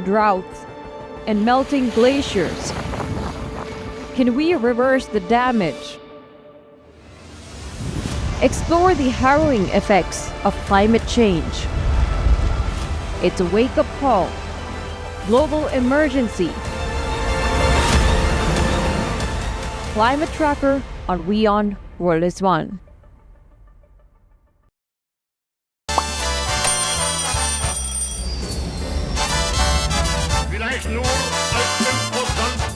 droughts and melting glaciers? Can we reverse the damage? Explore the harrowing effects of climate change. It's a wake-up call. Global emergency. Climate Tracker on WION World is One. Vielleicht nur als 5%.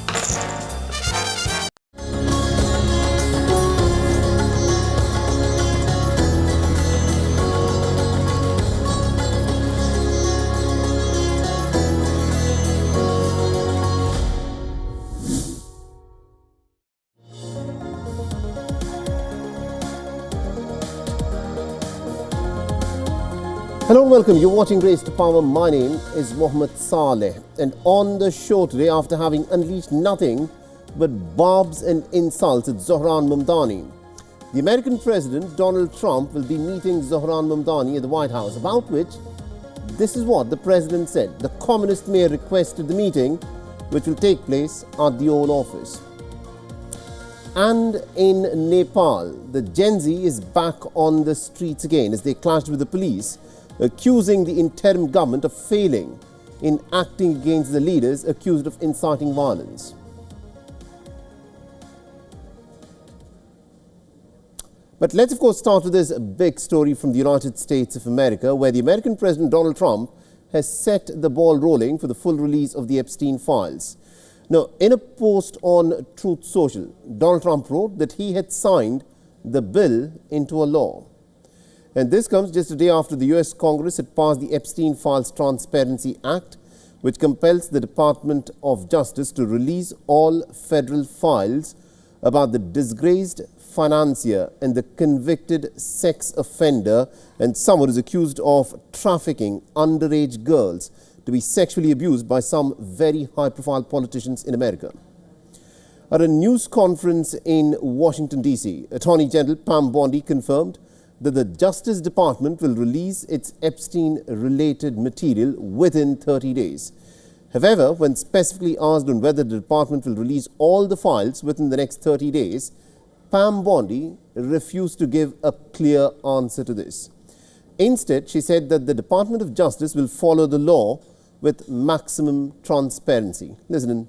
Hello and welcome. You're watching Race to Power. My name is Mohammed Saleh. And on the show today, after having unleashed nothing but barbs and insults at Zohran Mamdani, the American President Donald Trump will be meeting Zohran Mamdani at the White House, about which this is what the President said. The communist mayor requested the meeting, which will take place at the Oval Office. And in Nepal, the Gen Z is back on the streets again as they clashed with the police, accusing the interim government of failing in acting against the leaders accused of inciting violence. But let's of course start with this big story from the United States of America, where the American President Donald Trump has set the ball rolling for the full release of the Epstein files. Now, in a post on Truth Social, Donald Trump wrote that he had signed the bill into a law. And this comes just a day after the US Congress had passed the Epstein Files Transparency Act, which compels the Department of Justice to release all federal files about the disgraced financier and the convicted sex offender and someone who is accused of trafficking underage girls to be sexually abused by some very high-profile politicians in America. At a news conference in Washington, D.C., Attorney General Pam Bondi confirmed that the Justice Department will release its Epstein-related material within 30 days. However, when specifically asked on whether the department will release all the files within the next 30 days, Pam Bondi refused to give a clear answer to this. Instead, she said that the Department of Justice will follow the law with maximum transparency. Listen in.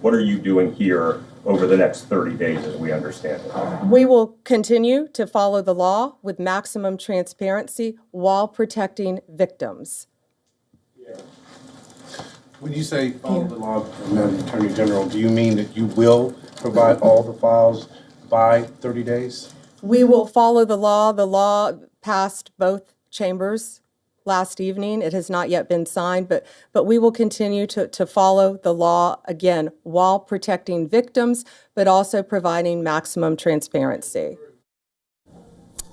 What are you doing here over the next 30 days as we understand it? We will continue to follow the law with maximum transparency while protecting victims. When you say follow the law, Madam Attorney General, do you mean that you will provide all the files by 30 days? We will follow the law. The law passed both chambers last evening. It has not yet been signed, but we will continue to follow the law, again, while protecting victims, but also providing maximum transparency.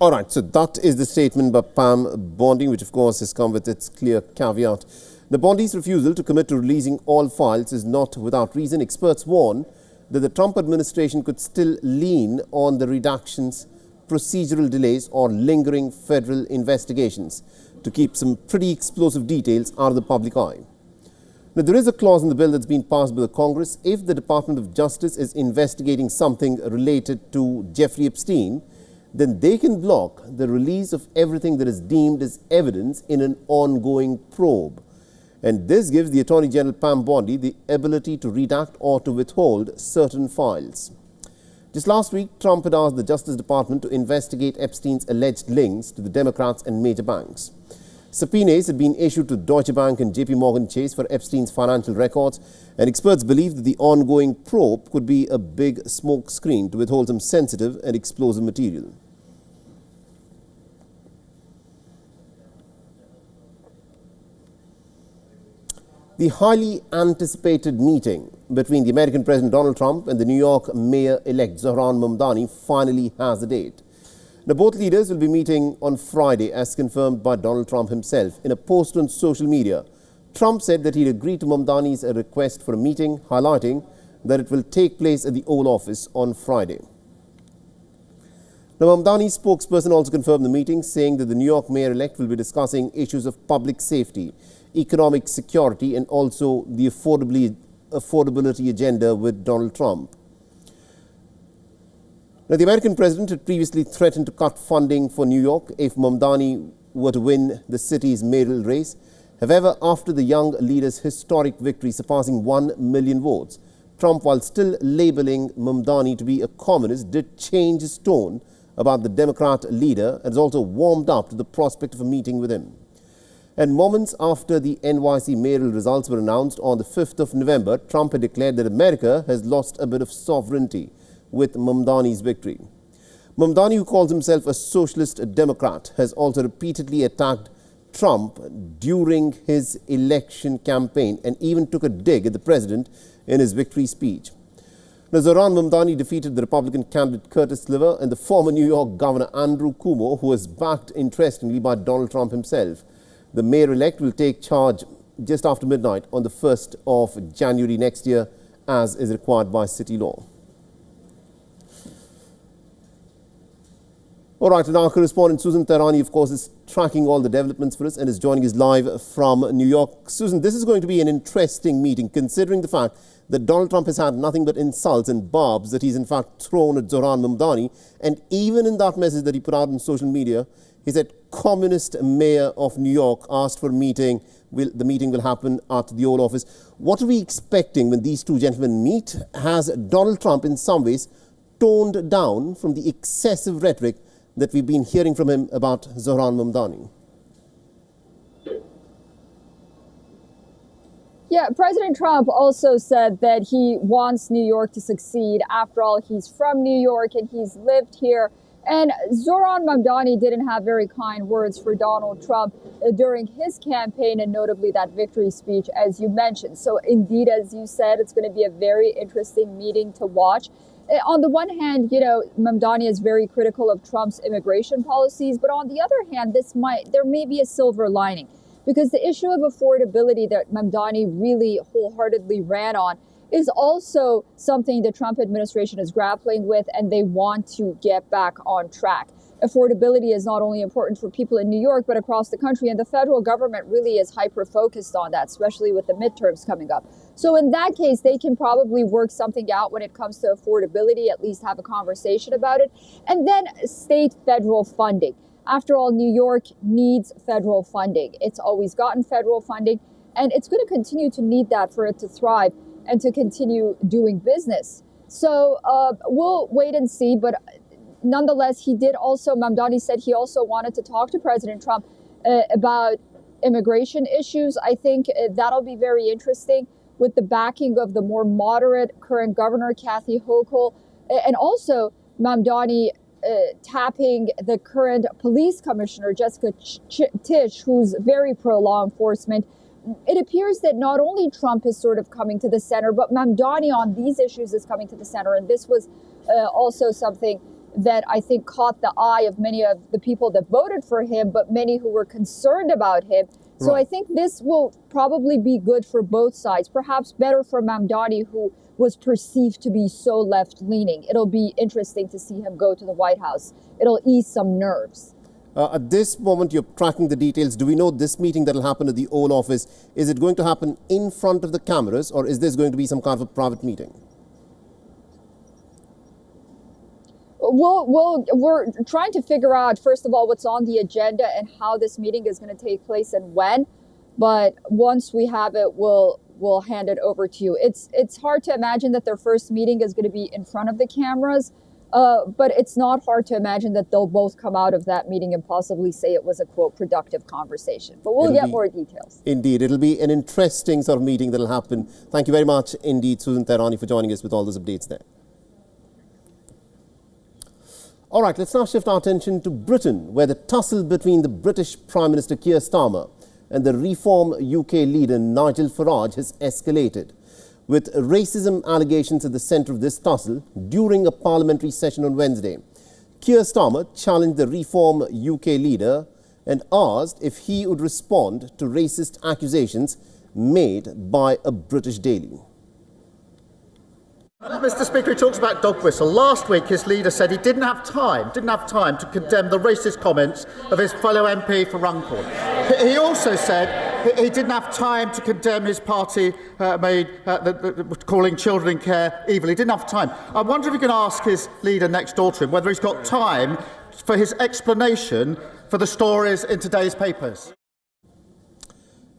All right, so that is the statement by Pam Bondi, which of course has come with its clear caveat. The Bondi's refusal to commit to releasing all files is not without reason. Experts warn that the Trump administration could still lean on the redactions, procedural delays or lingering federal investigations to keep some pretty explosive details out of the public eye. Now, there is a clause in the bill that's been passed by the Congress. If the Department of Justice is investigating something related to Jeffrey Epstein, then they can block the release of everything that is deemed as evidence in an ongoing probe. And this gives the Attorney General Pam Bondi the ability to redact or to withhold certain files. Just last week, Trump had asked the Justice Department to investigate Epstein's alleged links to the Democrats and major banks. Subpoenas had been issued to Deutsche Bank and JP Morgan Chase for Epstein's financial records, and experts believe that the ongoing probe could be a big smokescreen to withhold some sensitive and explosive material. The highly anticipated meeting between the American President Donald Trump and the New York Mayor-elect Zohran Mamdani finally has a date. Now, both leaders will be meeting on Friday, as confirmed by Donald Trump himself. In a post on social media, Trump said that he'd agreed to Mamdani's request for a meeting, highlighting that it will take place at the Oval Office on Friday. Now, Mamdani's spokesperson also confirmed the meeting, saying that the New York mayor-elect will be discussing issues of public safety, economic security and also the affordability agenda with Donald Trump. Now, the American president had previously threatened to cut funding for New York if Mamdani were to win the city's mayoral race. However, after the young leader's historic victory surpassing 1 million votes, Trump, while still labeling Mamdani to be a communist, did change his tone about the Democrat leader and has also warmed up to the prospect of a meeting with him. And moments after the NYC mayoral results were announced on the 5th of November, Trump had declared that America has lost a bit of sovereignty with Mamdani's victory. Mamdani, who calls himself a socialist Democrat, has also repeatedly attacked Trump during his election campaign and even took a dig at the president in his victory speech. Now, Zohran Mamdani defeated the Republican candidate Curtis Sliver and the former New York Governor Andrew Cuomo, who was backed, interestingly, by Donald Trump himself. The mayor-elect will take charge just after midnight on the 1st of January next year, as is required by city law. All right, and our correspondent Susan Tehrani, of course, is tracking all the developments for us and is joining us live from New York. Susan, this is going to be an interesting meeting, considering the fact that Donald Trump has had nothing but insults and barbs that he's in fact thrown at Zohran Mamdani. And even in that message that he put out on social media, he said, communist mayor of New York asked for a meeting. The meeting will happen at the Oval Office. What are we expecting when these two gentlemen meet? Has Donald Trump in some ways toned down from the excessive rhetoric that we've been hearing from him about Zohran Mamdani? Yeah, President Trump also said that he wants New York to succeed. After all, he's from New York and he's lived here. And Zohran Mamdani didn't have very kind words for Donald Trump during his campaign, and notably that victory speech, as you mentioned. So indeed, as you said, it's going to be a very interesting meeting to watch. On the one hand, Mamdani is very critical of Trump's immigration policies, but on the other hand, there may be a silver lining, because the issue of affordability that Mamdani really wholeheartedly ran on is also something the Trump administration is grappling with, and they want to get back on track. Affordability is not only important for people in New York, but across the country, and the federal government really is hyper-focused on that, especially with the midterms coming up. So in that case, they can probably work something out when it comes to affordability, at least have a conversation about it. And then state federal funding. After all, New York needs federal funding. It's always gotten federal funding, and it's going to continue to need that for it to thrive and to continue doing business. So we'll wait and see. But nonetheless, Mamdani said he also wanted to talk to President Trump about immigration issues. I think that'll be very interesting, with the backing of the more moderate current governor, Kathy Hochul, and also Mamdani tapping the current police commissioner, Jessica Tisch, who's very pro-law enforcement. It appears that not only Trump is sort of coming to the center, but Mamdani on these issues is coming to the center. And this was also something that I think caught the eye of many of the people that voted for him, but many who were concerned about him. So right. I think this will probably be good for both sides, perhaps better for Mamdani, who was perceived to be so left-leaning. It'll be interesting to see him go to the White House. It'll ease some nerves. At this moment, you're tracking the details. Do we know this meeting that will happen at the Oval Office, is it going to happen in front of the cameras, or is this going to be some kind of a private meeting? We're trying to figure out, first of all, what's on the agenda and how this meeting is going to take place and when. But once we have it, we'll hand it over to you. It's hard to imagine that their first meeting is going to be in front of the cameras. But it's not hard to imagine that they'll both come out of that meeting and possibly say it was a, quote, productive conversation. But we'll get more details. Indeed. It'll be an interesting sort of meeting that'll happen. Thank you very much indeed, Susan Tehrani, for joining us with all those updates there. All right, let's now shift our attention to Britain, where the tussle between the British Prime Minister Keir Starmer and the Reform UK leader Nigel Farage has escalated, with racism allegations at the centre of this tussle during a parliamentary session on Wednesday. Keir Starmer challenged the Reform UK leader and asked if he would respond to racist accusations made by a British daily. Mr. Speaker, he talks about dog whistle. Last week, his leader said he didn't have time to condemn the racist comments of his fellow MP for Runcorn. He also said he didn't have time to condemn his party calling children in care evil. He didn't have time. I wonder if you can ask his leader next door to him whether he's got time for his explanation for the stories in today's papers.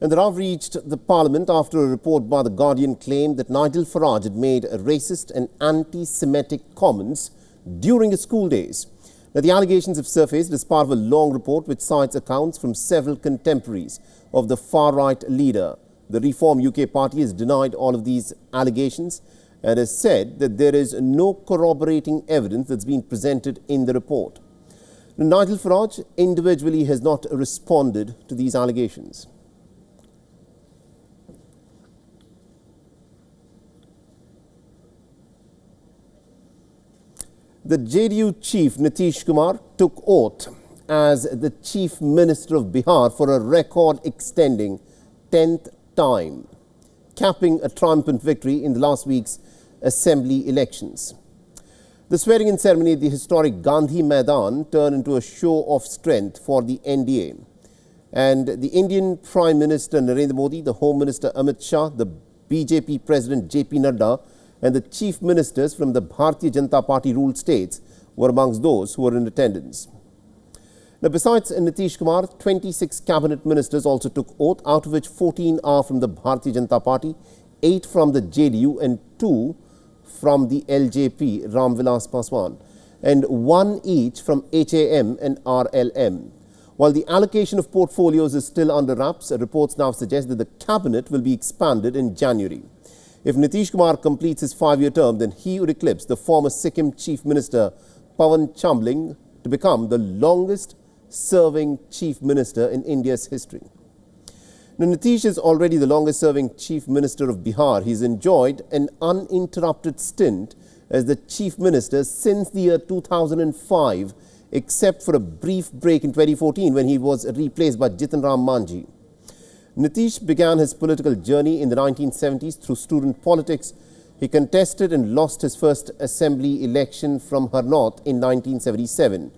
And the Rav reached the Parliament after a report by The Guardian claimed that Nigel Farage had made racist and anti-Semitic comments during his school days. Now, the allegations have surfaced as part of a long report which cites accounts from several contemporaries of the far-right leader. The Reform UK party has denied all of these allegations and has said that there is no corroborating evidence that's been presented in the report. Now, Nigel Farage individually has not responded to these allegations. The JDU chief Nitish Kumar took oath as the Chief Minister of Bihar for a record-extending 10th time, capping a triumphant victory in the last week's assembly elections. The swearing-in ceremony at the historic Gandhi Maidan turned into a show of strength for the NDA. And the Indian Prime Minister Narendra Modi, the Home Minister Amit Shah, the BJP President JP Nadda, and the chief ministers from the Bharatiya Janata Party ruled states were amongst those who were in attendance. Now, besides Nitish Kumar, 26 cabinet ministers also took oath, out of which 14 are from the Bharatiya Janata Party, 8 from the JDU and 2 from the LJP, Ram Vilas Paswan, and 1 each from HAM and RLM. While the allocation of portfolios is still under wraps, reports now suggest that the cabinet will be expanded in January. If Nitish Kumar completes his 5-year term, then he would eclipse the former Sikkim Chief Minister Pawan Chambling to become the longest-serving Chief Minister in India's history. Now, Nitish is already the longest-serving Chief Minister of Bihar. He's enjoyed an uninterrupted stint as the Chief Minister since the year 2005, except for a brief break in 2014 when he was replaced by Jitan Ram Manjhi. Nitish began his political journey in the 1970s through student politics. He contested and lost his first assembly election from Harnaut in 1977.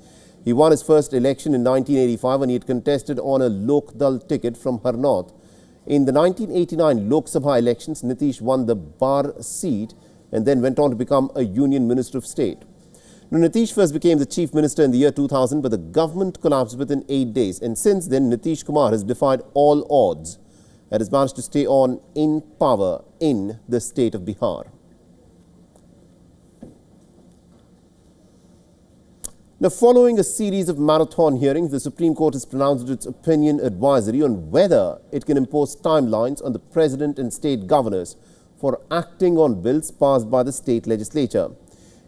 He won his first election in 1985 when he had contested on a Lok Dal ticket from Harnaut. In the 1989 Lok Sabha elections, Nitish won the Bar seat and then went on to become a Union Minister of State. Now, Nitish first became the Chief Minister in the year 2000, but the government collapsed within 8 days. And since then, Nitish Kumar has defied all odds and has managed to stay on in power in the state of Bihar. Now, following a series of marathon hearings, the Supreme Court has pronounced its opinion advisory on whether it can impose timelines on the President and state governors for acting on bills passed by the state legislature.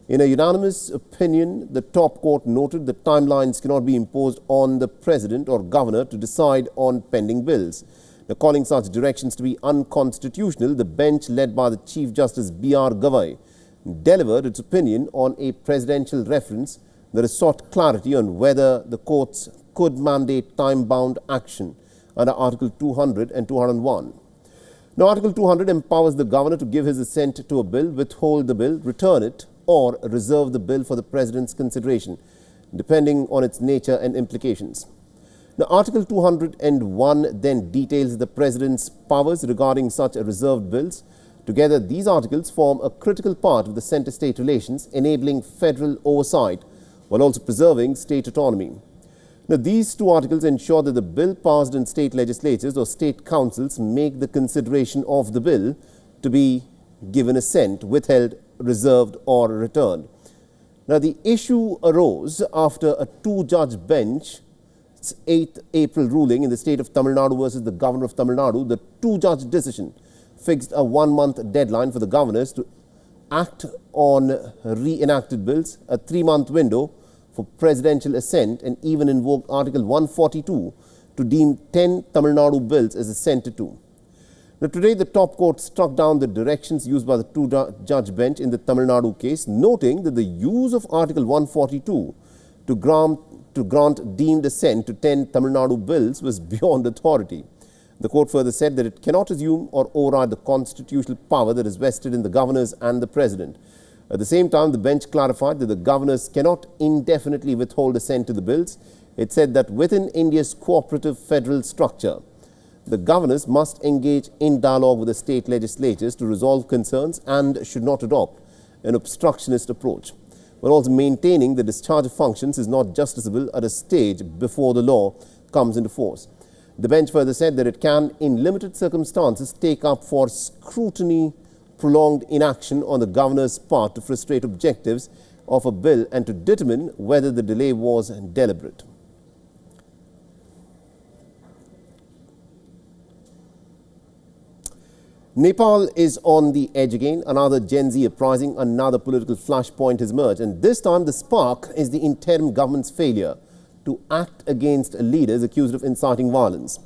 In a unanimous opinion, the top court noted that timelines cannot be imposed on the president or governor to decide on pending bills. Now, calling such directions to be unconstitutional, the bench led by the Chief Justice B.R. Gavai delivered its opinion on a presidential reference that has sought clarity on whether the courts could mandate time-bound action under Article 200 and 201. Now, Article 200 empowers the governor to give his assent to a bill, withhold the bill, return it, or reserve the bill for the President's consideration, depending on its nature and implications. Now, Article 201 then details the President's powers regarding such reserved bills. Together, these articles form a critical part of the centre-state relations, enabling federal oversight while also preserving state autonomy. Now, these two articles ensure that the bill passed in state legislatures or state councils make the consideration of the bill to be given assent, withheld, reserved or returned. Now, the issue arose after a 2-judge bench's 8th April ruling in the state of Tamil Nadu versus the governor of Tamil Nadu. The 2-judge decision fixed a 1-month deadline for the governors to act on re-enacted bills, a 3-month window for presidential assent, and even invoked Article 142 to deem 10 Tamil Nadu bills as assented to. Now, today, the top court struck down the directions used by the 2-judge bench in the Tamil Nadu case, noting that the use of Article 142 to grant deemed assent to 10 Tamil Nadu bills was beyond authority. The court further said that it cannot assume or override the constitutional power that is vested in the governors and the president. At the same time, the bench clarified that the governors cannot indefinitely withhold assent to the bills. It said that within India's cooperative federal structure, The governors must engage in dialogue with the state legislatures to resolve concerns and should not adopt an obstructionist approach, but also maintaining the discharge of functions is not justiciable at a stage before the law comes into force. The bench further said that it can, in limited circumstances, take up for scrutiny prolonged inaction on the governor's part to frustrate objectives of a bill and to determine whether the delay was deliberate. Nepal is on the edge again. Another Gen Z uprising, another political flashpoint has emerged. And this time the spark is the interim government's failure to act against leaders accused of inciting violence.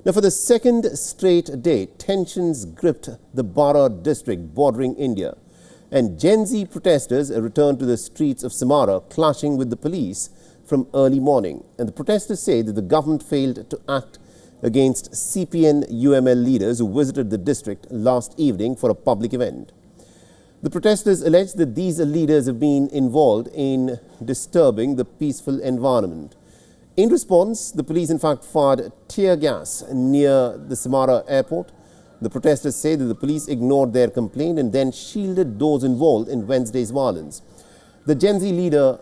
Now, for the second straight day, tensions gripped the Bara district bordering India. And Gen Z protesters returned to the streets of Samara, clashing with the police from early morning. And the protesters say that the government failed to act against CPN-UML leaders who visited the district last evening for a public event. The protesters allege that these leaders have been involved in disturbing the peaceful environment. In response, the police in fact fired tear gas near the Samara airport. The protesters say that the police ignored their complaint and then shielded those involved in Wednesday's violence. The Gen Z leader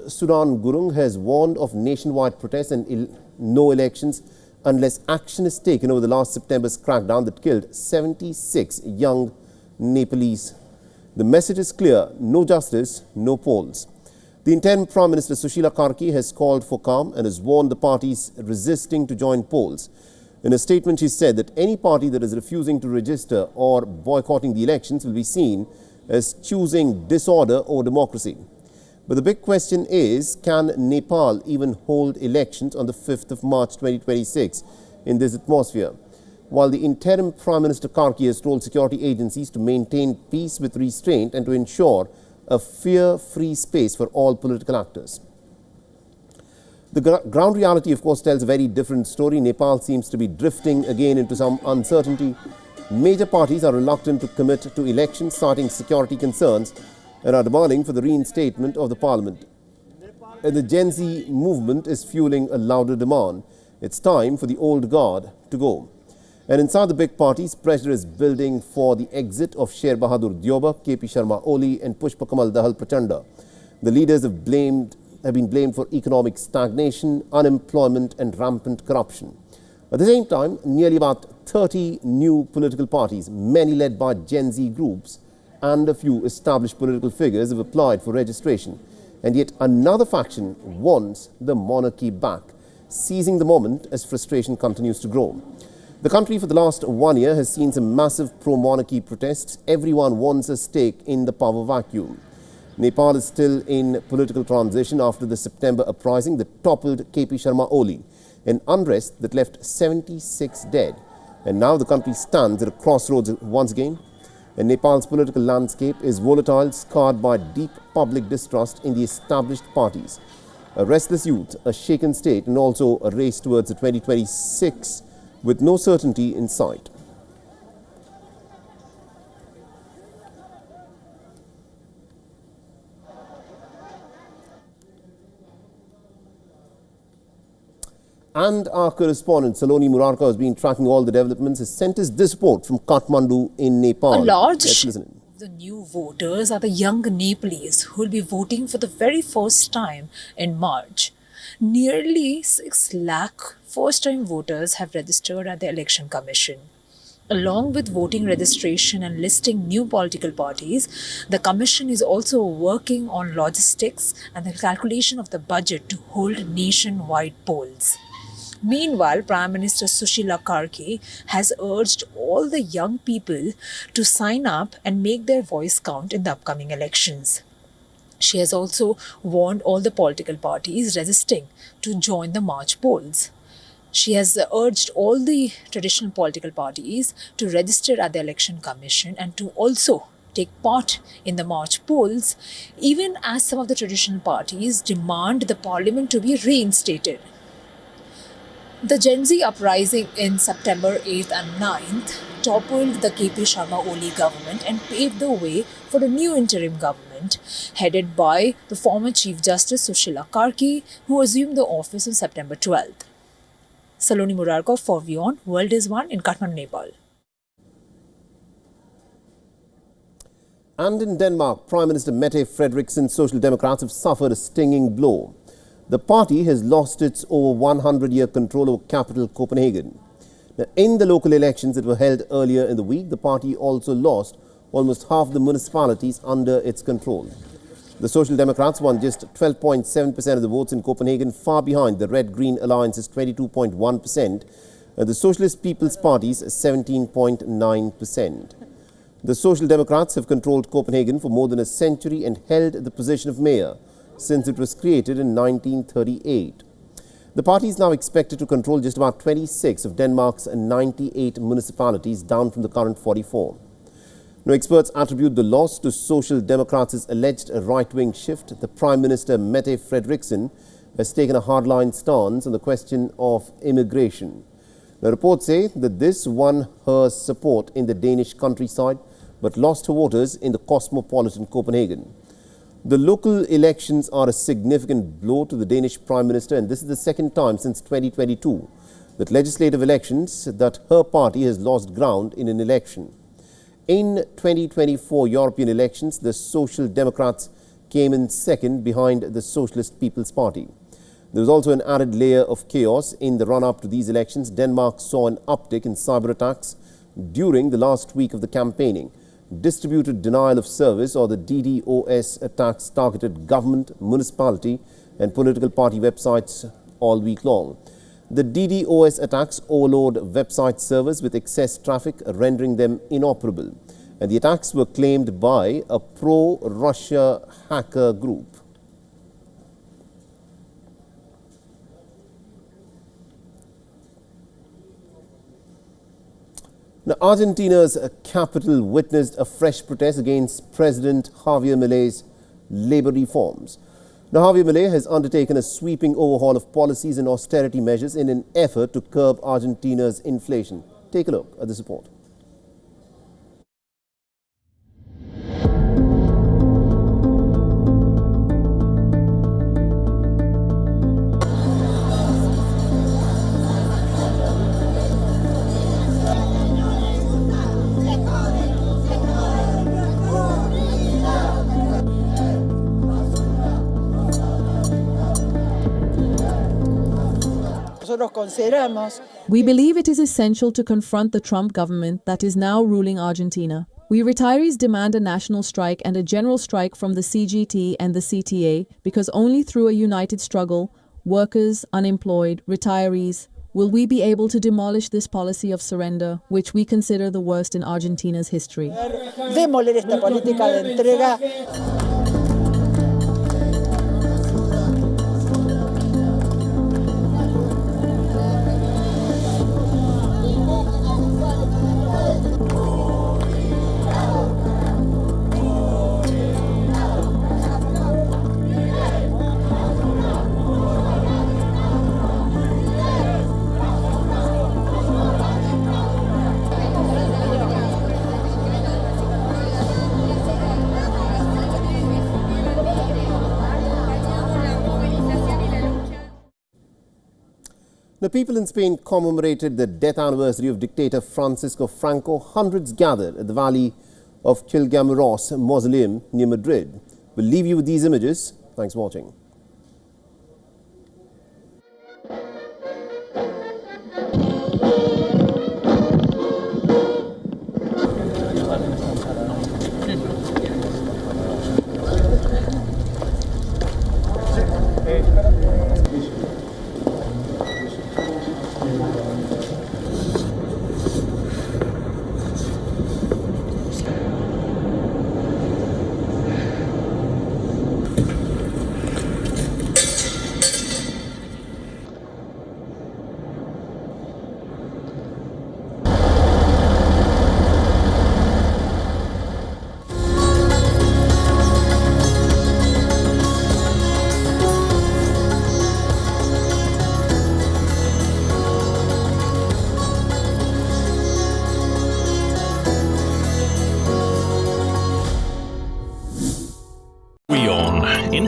Sudan Gurung has warned of nationwide protests and no elections unless action is taken over the last September's crackdown that killed 76 young Nepalese. The message is clear: no justice, no polls. The interim Prime Minister Sushila Karki has called for calm and has warned the parties resisting to join polls. In a statement, she said that any party that is refusing to register or boycotting the elections will be seen as choosing disorder over democracy. But the big question is, can Nepal even hold elections on the 5th of March 2026 in this atmosphere? While the interim Prime Minister Karki has told security agencies to maintain peace with restraint and to ensure a fear-free space for all political actors. The ground reality, of course, tells a very different story. Nepal seems to be drifting again into some uncertainty. Major parties are reluctant to commit to elections, citing security concerns, and are demanding for the reinstatement of the parliament. And the Gen Z movement is fueling a louder demand. It's time for the old guard to go. And inside the big parties, pressure is building for the exit of Sher Bahadur Dyoba, KP Sharma Oli and Pushpa Kamal Dahal Prachanda. The leaders have been blamed for economic stagnation, unemployment and rampant corruption. At the same time, nearly about 30 new political parties, many led by Gen Z groups, and a few established political figures have applied for registration. And yet another faction wants the monarchy back, seizing the moment as frustration continues to grow. The country for the last 1 year has seen some massive pro-monarchy protests. Everyone wants a stake in the power vacuum. Nepal is still in political transition after the September uprising that toppled KP Sharma Oli, an unrest that left 76 dead. And now the country stands at a crossroads once again. And Nepal's political landscape is volatile, scarred by deep public distrust in the established parties. A restless youth, a shaken state, and also a race towards the 2026 with no certainty in sight. And our correspondent, Saloni Murarka, has been tracking all the developments, has sent us this report from Kathmandu in Nepal. A large Let's listen. The new voters are the young Nepalese who will be voting for the very first time in March. Nearly 6 lakh first-time voters have registered at the Election Commission. Along with voting registration and listing new political parties, the Commission is also working on logistics and the calculation of the budget to hold nationwide polls. Meanwhile, Prime Minister Sushila Karki has urged all the young people to sign up and make their voice count in the upcoming elections. She has also warned all the political parties resisting to join the March polls. She has urged all the traditional political parties to register at the Election Commission and to also take part in the March polls, even as some of the traditional parties demand the parliament to be reinstated. The Gen Z uprising in September 8th and 9th toppled the KP Sharma Oli government and paved the way for the new interim government, headed by the former Chief Justice Sushila Karki, who assumed the office on September 12th. Saloni Murarkov for WION World is One in Kathmandu, Nepal. And in Denmark, Prime Minister Mette Frederiksen's Social Democrats have suffered a stinging blow. The party has lost its over 100-year control over capital Copenhagen. Now, in the local elections that were held earlier in the week, the party also lost almost half the municipalities under its control. The Social Democrats won just 12.7% of the votes in Copenhagen, far behind the Red-Green Alliance's 22.1% and the Socialist People's Party's 17.9%. The Social Democrats have controlled Copenhagen for more than a century and held the position of mayor since it was created in 1938. The party is now expected to control just about 26 of Denmark's 98 municipalities, down from the current 44. Now, experts attribute the loss to Social Democrats' alleged right-wing shift. The Prime Minister Mette Frederiksen has taken a hardline stance on the question of immigration. Now, reports say that this won her support in the Danish countryside but lost her voters in the cosmopolitan Copenhagen. The local elections are a significant blow to the Danish Prime Minister, and this is the second time since 2022 that legislative elections that her party has lost ground in an election. In 2024 European elections, the Social Democrats came in second behind the Socialist People's Party. There was also an added layer of chaos in the run-up to these elections. Denmark saw an uptick in cyber attacks during the last week of the campaigning. Distributed denial of service, or the DDoS attacks, targeted government, municipality and political party websites all week long. The DDoS attacks overload website servers with excess traffic, rendering them inoperable. And the attacks were claimed by a pro-Russia hacker group. Now, Argentina's capital witnessed a fresh protest against President Javier Milei's labor reforms. Now, Javier Milei has undertaken a sweeping overhaul of policies and austerity measures in an effort to curb Argentina's inflation. Take a look at this report. We believe it is essential to confront the Trump government that is now ruling Argentina. We retirees demand a national strike and a general strike from the CGT and the CTA, because only through a united struggle, workers, unemployed, retirees, will we be able to demolish this policy of surrender, which we consider the worst in Argentina's history. Demoler esta política de entrega. The people in Spain commemorated the death anniversary of dictator Francisco Franco. Hundreds gathered at the Valley of Kilgamuros Mausoleum near Madrid. We'll leave you with these images. Thanks for watching.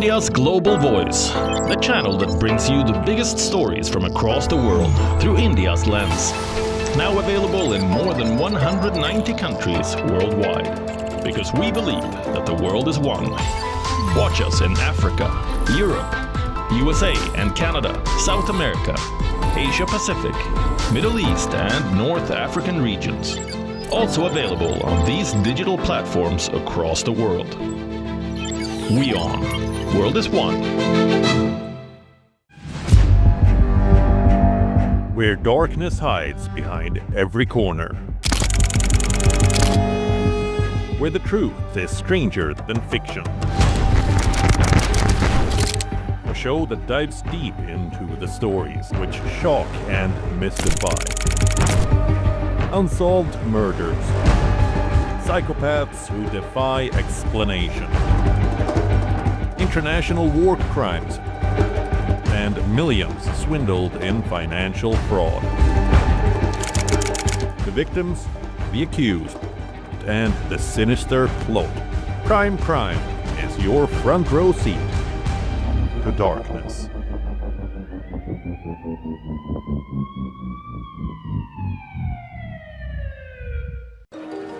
India's global voice, the channel that brings you the biggest stories from across the world through India's lens. Now available in more than 190 countries worldwide. Because we believe that the world is one. Watch us in Africa, Europe, USA and Canada, South America, Asia Pacific, Middle East and North African regions. Also available on these digital platforms across the world. WION. World is one. Where darkness hides behind every corner. Where the truth is stranger than fiction. A show that dives deep into the stories which shock and mystify. Unsolved murders. Psychopaths who defy explanation. International war crimes. And millions swindled in financial fraud. The victims, the accused, and the sinister plot. Crime is your front row seat to darkness.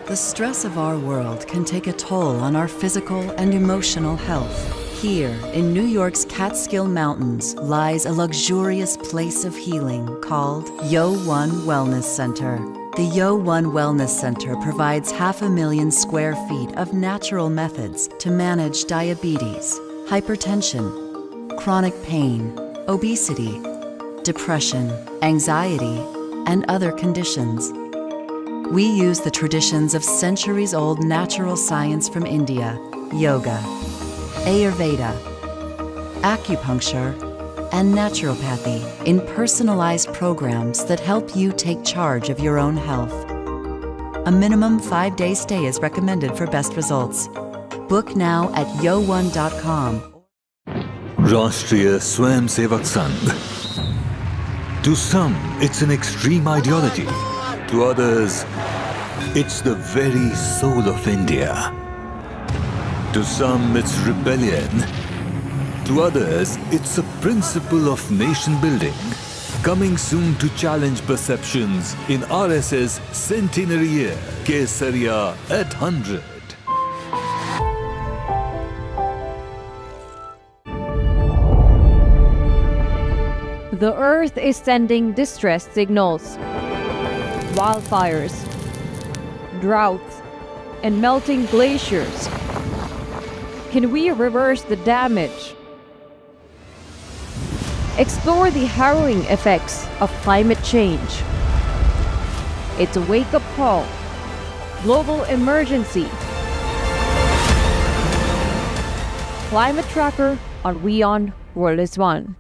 The stress of our world can take a toll on our physical and emotional health. Here, in New York's Catskill Mountains, lies a luxurious place of healing called WION Wellness Center. The WION Wellness Center provides 500,000 square feet of natural methods to manage diabetes, hypertension, chronic pain, obesity, depression, anxiety, and other conditions. We use the traditions of centuries-old natural science from India, yoga, Ayurveda, acupuncture, and naturopathy in personalized programs that help you take charge of your own health. A minimum 5-day stay is recommended for best results. Book now at yo1.com. Rashtriya Swayamsevak Sangh. To some, it's an extreme ideology. To others, it's the very soul of India. To some, it's rebellion. To others, it's a principle of nation building. Coming soon to challenge perceptions in RSS centenary year, Kesariya at 100. The Earth is sending distress signals. Wildfires, droughts, and melting glaciers. Can we reverse the damage? Explore the harrowing effects of climate change. It's a wake-up call. Global emergency. Climate Tracker on WION World is One.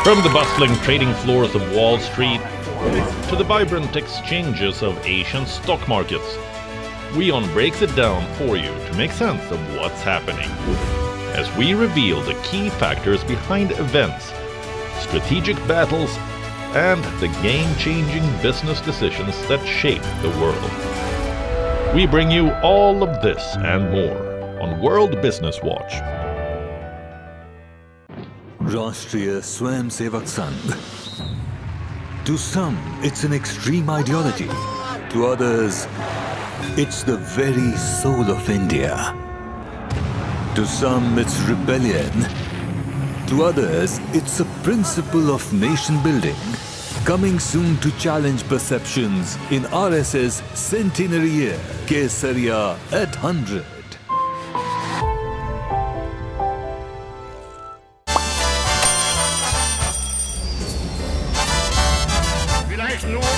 From the bustling trading floors of Wall Street to the vibrant exchanges of Asian stock markets, WION breaks it down for you to make sense of what's happening. As we reveal the key factors behind events, strategic battles, and the game-changing business decisions that shape the world. We bring you all of this and more on World Business Watch. Rashtriya Swayamsevak Sangh. To some, it's an extreme ideology. To others, it's the very soul of India. To some, it's rebellion. To others, it's a principle of nation building. Coming soon to challenge perceptions in RSS centenary year, Kesariya at 100. Vielleicht nur